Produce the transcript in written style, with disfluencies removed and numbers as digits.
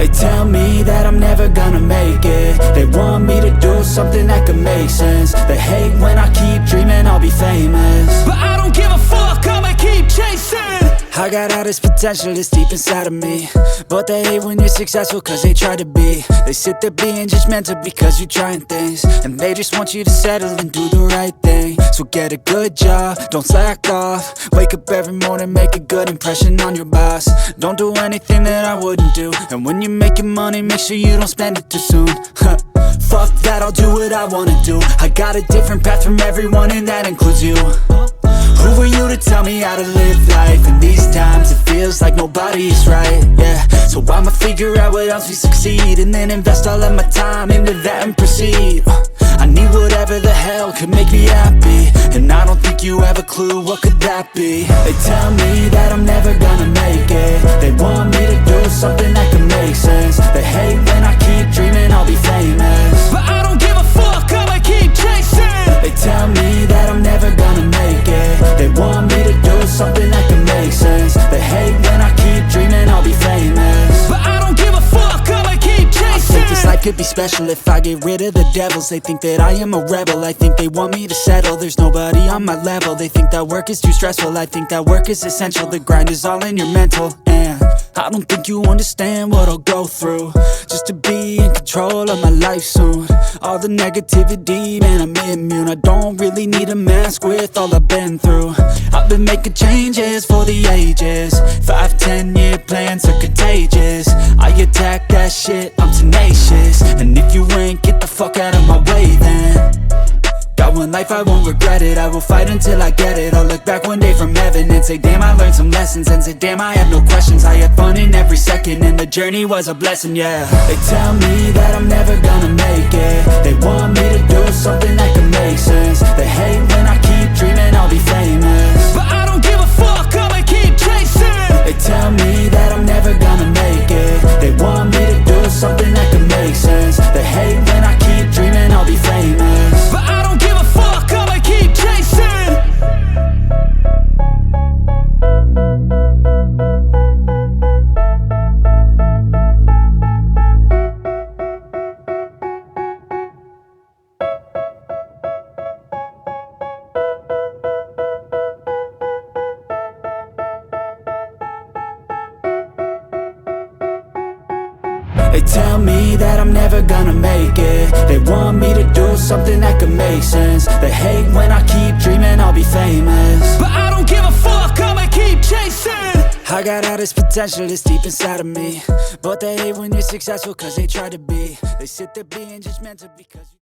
They tell me that I'm never gonna make it. They want me to do something that could make sense. They hate when I keep dreaming I'll be famous, but I don't give a fuck, I'ma keep chasing. I got all this potential that's deep inside of me, but they hate when you're successful cause they try to be. They sit there being judgmental because you're trying things, and they just want you to settle and do the right thing. So get a good job, don't slack off. Wake up every morning, make a good impression on your boss. Don't do anything that I wouldn't do, and when you're making money, make sure you don't spend it too soon. Fuck that, I'll do what I wanna do. I got a different path from everyone, and that includes you. Who are you to tell me how to live life? In these times it feels like nobody's right, yeah. So I'ma figure out what else we succeed, and then invest all of my time into that and proceed. I need whatever the hell could make me happy, and I don't think you have a clue what could that be. They tell me that I'm never gonna make it. They want me to do something that could make sense. They hate when I keep dreaming I'll be famous, but I don't give a fuck, I'ma keep chasing. They tell me that I'm never gonna make it. They want me to do something that can make sense. They hate when I keep dreaming I'll be famous, but I don't give a fuck, I'ma keep chasing. I think this life could be special if I get rid of the devils. They think that I am a rebel, I think they want me to settle. There's nobody on my level. They think that work is too stressful, I think that work is essential. The grind is all in your mental, and I don't think you understand what I'll go through just to be in control of my life soon. All the negativity, man, I'm immune. I don't really need a mask with all I've been through. I've been making changes for the ages. 5-10 year plans are contagious. I attack that shit, I'm tenacious. And if you ain't, get the fuck out of my way then. Got one life, I won't regret it. I will fight until I get it. I'll look back one day from heaven and say, damn, I learned some lessons. And say, damn, I had no questions. I had fun in every second, and the journey was a blessing, yeah. They tell me that I'm never gonna make it. They want me to do something that can make sense. They hate when I keep dreaming I'll be famous, but I don't give a fuck, I'ma keep chasing. They tell me that I'm never gonna make it. They want me to do something that can make sense. They hate when I keep dreaming I'll be famous, but I don't give a fuck, I'ma keep chasing. They tell me that I'm never gonna make it. They want me to do something that can make sense. They hate when I keep dreaming I'll be famous, but I don't give a fuck, I'ma keep chasing. I got all this potential that's deep inside of me, but they hate when you're successful cause they try to be. They sit there being judgmental because